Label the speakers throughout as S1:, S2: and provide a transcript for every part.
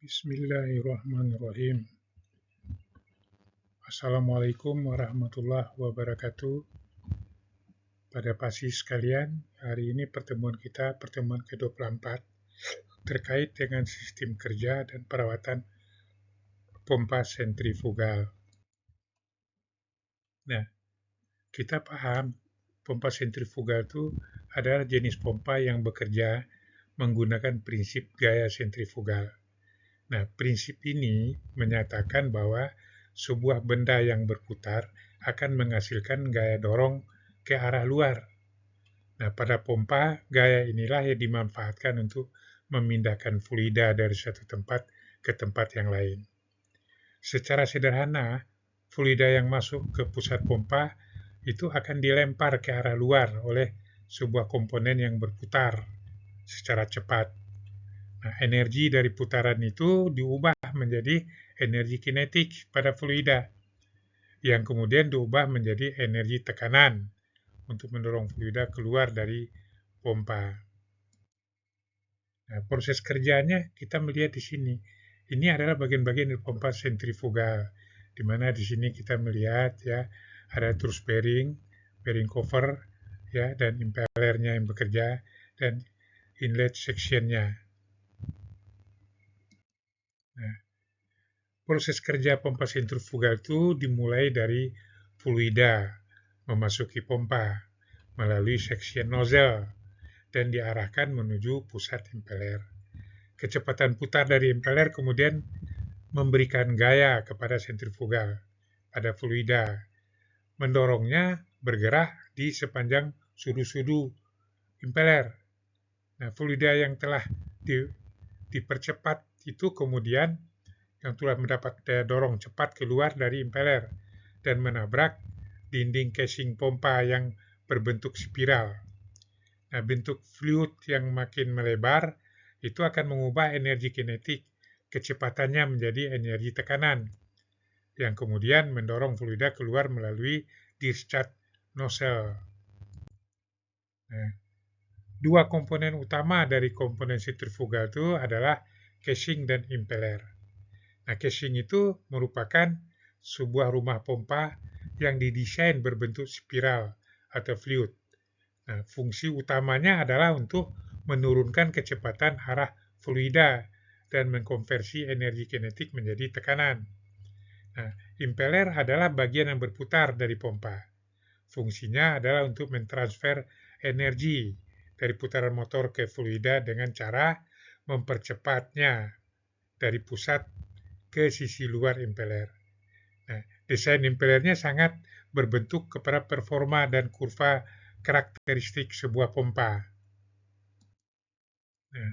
S1: Bismillahirrahmanirrahim. Assalamualaikum warahmatullahi wabarakatuh. Pada pagi sekalian, hari ini pertemuan ke-24 terkait dengan sistem kerja dan perawatan pompa sentrifugal. Nah, kita paham pompa sentrifugal itu adalah jenis pompa yang bekerja menggunakan prinsip gaya sentrifugal. Nah, prinsip ini menyatakan bahwa sebuah benda yang berputar akan menghasilkan gaya dorong ke arah luar. Nah, pada pompa, gaya inilah yang dimanfaatkan untuk memindahkan fluida dari satu tempat ke tempat yang lain. Secara sederhana, fluida yang masuk ke pusat pompa itu akan dilempar ke arah luar oleh sebuah komponen yang berputar secara cepat. Nah, energi dari putaran itu diubah menjadi energi kinetik pada fluida, yang kemudian diubah menjadi energi tekanan untuk mendorong fluida keluar dari pompa. Nah, proses kerjanya kita melihat di sini. Ini adalah bagian-bagian dari pompa sentrifugal, di mana di sini kita melihat ya ada truss bearing, bearing cover, ya, dan impellernya yang bekerja, dan inlet sectionnya. Nah, proses kerja pompa sentrifugal itu dimulai dari fluida memasuki pompa melalui section nozzle dan diarahkan menuju pusat impeller. Kecepatan putar dari impeller kemudian memberikan gaya kepada sentrifugal pada fluida, mendorongnya bergerak di sepanjang sudu-sudu impeller. Nah, fluida yang telah dipercepat itu kemudian yang telah mendapat daya dorong cepat keluar dari impeller dan menabrak dinding casing pompa yang berbentuk spiral. Nah, bentuk fluid yang makin melebar itu akan mengubah energi kinetik kecepatannya menjadi energi tekanan yang kemudian mendorong fluida keluar melalui discharge nozzle. Nah, dua komponen utama dari komponen sentrifugal itu adalah casing dan impeller. Nah, casing itu merupakan sebuah rumah pompa yang didesain berbentuk spiral atau fluid. Nah, fungsi utamanya adalah untuk menurunkan kecepatan arah fluida dan mengkonversi energi kinetik menjadi tekanan. Nah, impeller adalah bagian yang berputar dari pompa. Fungsinya adalah untuk mentransfer energi dari putaran motor ke fluida dengan cara mempercepatnya dari pusat ke sisi luar impeller. Nah, desain impellernya sangat berbentuk kepada performa dan kurva karakteristik sebuah pompa. Nah,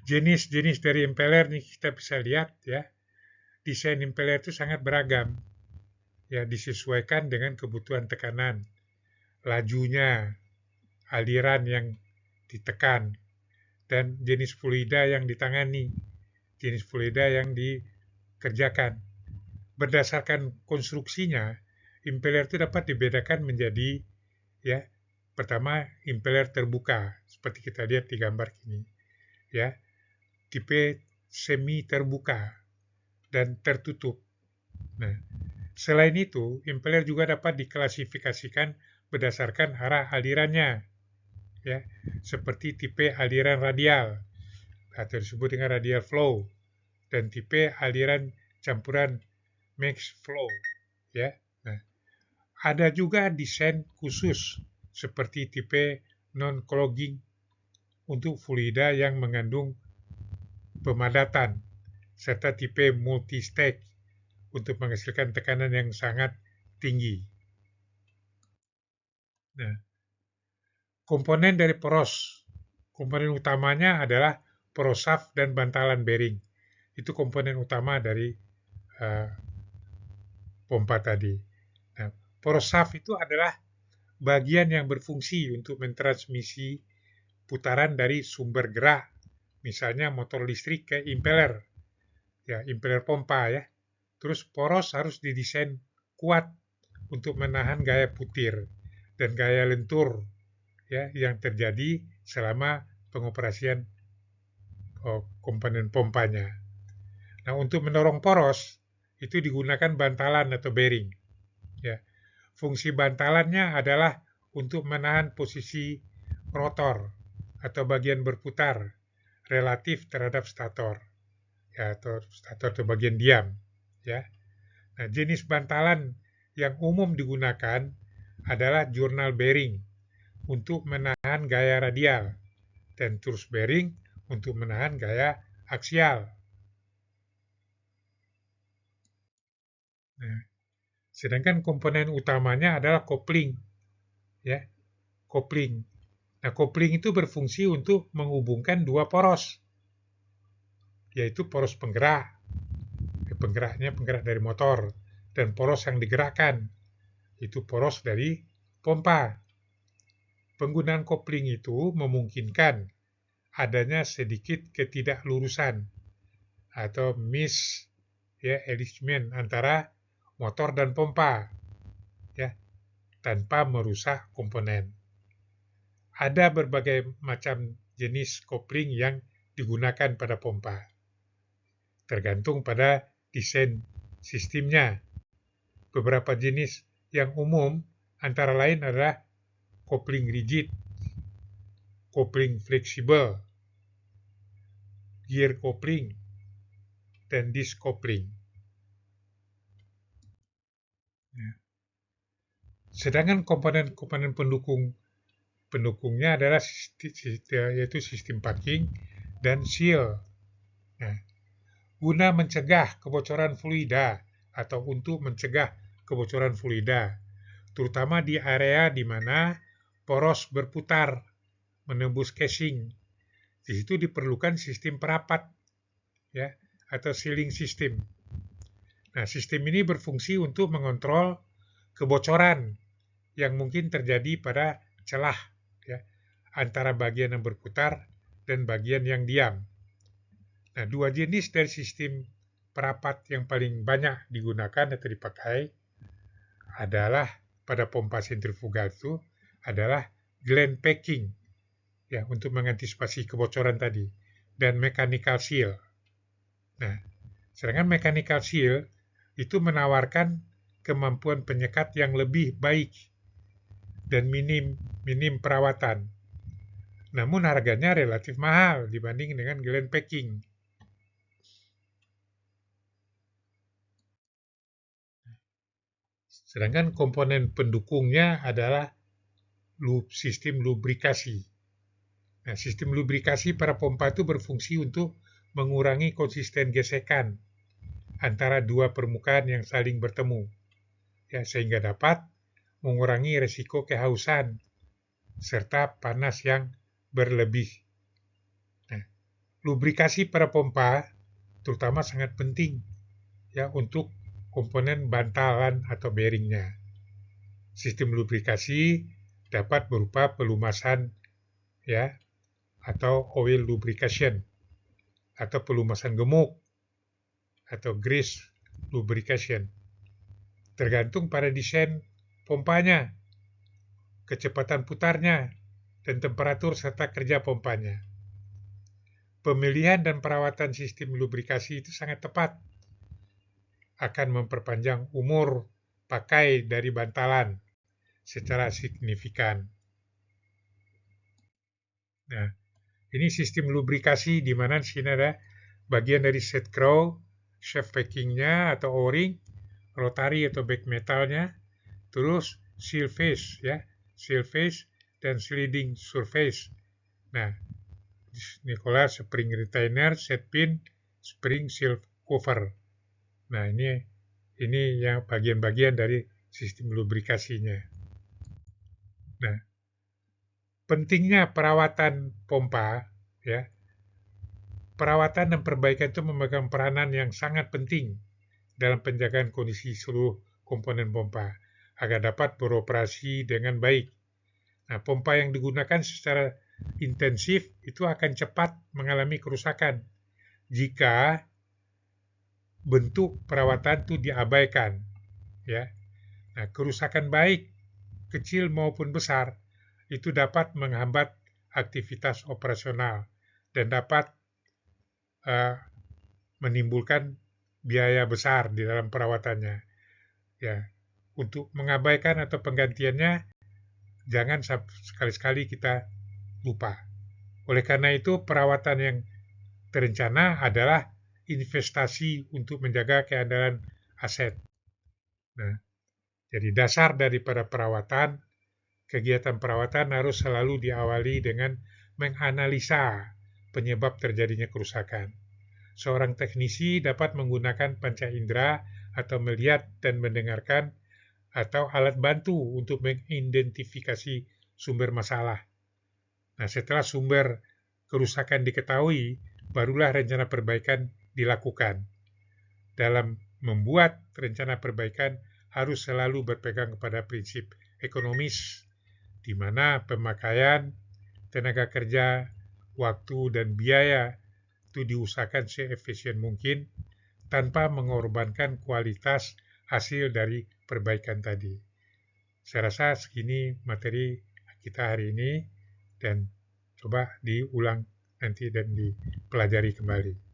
S1: jenis-jenis dari impeller nih kita bisa lihat ya. Desain impeller itu sangat beragam. Ya, disesuaikan dengan kebutuhan tekanan, lajunya, aliran yang ditekan, dan jenis fluida yang ditangani, jenis fluida yang dikerjakan. Berdasarkan konstruksinya, impeller itu dapat dibedakan menjadi ya, pertama impeller terbuka seperti kita lihat di gambar ini, ya, tipe semi terbuka dan tertutup. Nah, selain itu, impeller juga dapat diklasifikasikan berdasarkan arah alirannya, ya, seperti tipe aliran radial atau disebut dengan radial flow dan tipe aliran campuran mixed flow, ya. Nah, ada juga desain khusus seperti tipe non-clogging untuk fluida yang mengandung pemadatan serta tipe multi-stage untuk menghasilkan tekanan yang sangat tinggi. Nah, komponen dari poros, komponen utamanya adalah poros shaft dan bantalan bearing. Itu komponen utama dari pompa tadi. Nah, poros shaft itu adalah bagian yang berfungsi untuk mentransmisi putaran dari sumber gerak, misalnya motor listrik ke impeller, ya, impeller pompa ya. Terus poros harus didesain kuat untuk menahan gaya putir dan gaya lentur ya yang terjadi selama pengoperasian komponen pompanya. Nah, untuk mendorong poros itu digunakan bantalan atau bearing. Ya. Fungsi bantalannya adalah untuk menahan posisi rotor atau bagian berputar relatif terhadap stator, ya, atau stator atau bagian diam. Ya. Nah, jenis bantalan yang umum digunakan adalah journal bearing untuk menahan gaya radial dan truss bearing untuk menahan gaya aksial. Nah, sedangkan komponen utamanya adalah kopling, ya, kopling. Nah, kopling itu berfungsi untuk menghubungkan dua poros, yaitu poros penggerak, penggerak dari motor, dan poros yang digerakkan, itu poros dari pompa. Penggunaan kopling itu memungkinkan adanya sedikit ketidaklurusan atau misalignment antara motor dan pompa, ya, tanpa merusak komponen. Ada berbagai macam jenis kopling yang digunakan pada pompa, tergantung pada desain sistemnya. Beberapa jenis yang umum antara lain adalah kopling rigid, kopling fleksibel, gear kopling, dan disc kopling. Sedangkan komponen-komponen pendukungnya adalah yaitu sistem packing dan seal. Nah, guna mencegah kebocoran fluida atau untuk mencegah kebocoran fluida, terutama di area di mana poros berputar menembus casing. Di situ diperlukan sistem perapat, ya, atau sealing system. Nah, sistem ini berfungsi untuk mengontrol kebocoran yang mungkin terjadi pada celah, ya, antara bagian yang berputar dan bagian yang diam. Nah, dua jenis dari sistem perapat yang paling banyak digunakan atau dipakai adalah pada pompa sentrifugal itu adalah gland packing, ya, untuk mengantisipasi kebocoran tadi, dan mechanical seal. Nah, sedangkan mechanical seal itu menawarkan kemampuan penyekat yang lebih baik dan minim perawatan. Namun harganya relatif mahal dibanding dengan gland packing. Sedangkan komponen pendukungnya adalah sistem lubrikasi. Nah, sistem lubrikasi para pompa itu berfungsi untuk mengurangi konsisten gesekan antara dua permukaan yang saling bertemu, ya, sehingga dapat mengurangi resiko kehausan serta panas yang berlebih. Nah, lubrikasi para pompa terutama sangat penting, ya, untuk komponen bantalan atau bearingnya. Sistem lubrikasi dapat berupa pelumasan, ya, atau oil lubrication, atau pelumasan gemuk, atau grease lubrication. Tergantung pada desain pompanya, kecepatan putarnya, dan temperatur serta kerja pompanya. Pemilihan dan perawatan sistem lubrikasi itu sangat tepat. Akan memperpanjang umur pakai dari bantalan secara signifikan. Nah, ini sistem lubrikasi di mana sini ada bagian dari set crow, shaft packingnya atau o-ring, rotary atau back metalnya, terus seal face, ya, seal face dan sliding surface. Nah, Nikola spring retainer, set pin, spring seal cover. Nah, ini yang bagian-bagian dari sistem lubrikasinya. Nah, pentingnya perawatan pompa, ya. Perawatan dan perbaikan itu memegang peranan yang sangat penting dalam penjagaan kondisi seluruh komponen pompa agar dapat beroperasi dengan baik. Nah, pompa yang digunakan secara intensif itu akan cepat mengalami kerusakan jika bentuk perawatan itu diabaikan, ya. Nah, kerusakan baik kecil maupun besar itu dapat menghambat aktivitas operasional dan dapat menimbulkan biaya besar di dalam perawatannya. Ya, untuk mengabaikan atau penggantiannya, jangan sekali-sekali kita lupa. Oleh karena itu, perawatan yang terencana adalah investasi untuk menjaga keandalan aset. Nah, jadi dasar daripada perawatan, kegiatan perawatan harus selalu diawali dengan menganalisa penyebab terjadinya kerusakan. Seorang teknisi dapat menggunakan panca indera atau melihat dan mendengarkan atau alat bantu untuk mengidentifikasi sumber masalah. Nah, setelah sumber kerusakan diketahui, barulah rencana perbaikan dilakukan. Dalam membuat rencana perbaikan harus selalu berpegang kepada prinsip ekonomis, di mana pemakaian tenaga kerja, waktu, dan biaya itu diusahakan seefisien mungkin tanpa mengorbankan kualitas hasil dari perbaikan tadi. Saya rasa segini materi kita hari ini dan coba diulang nanti dan dipelajari kembali.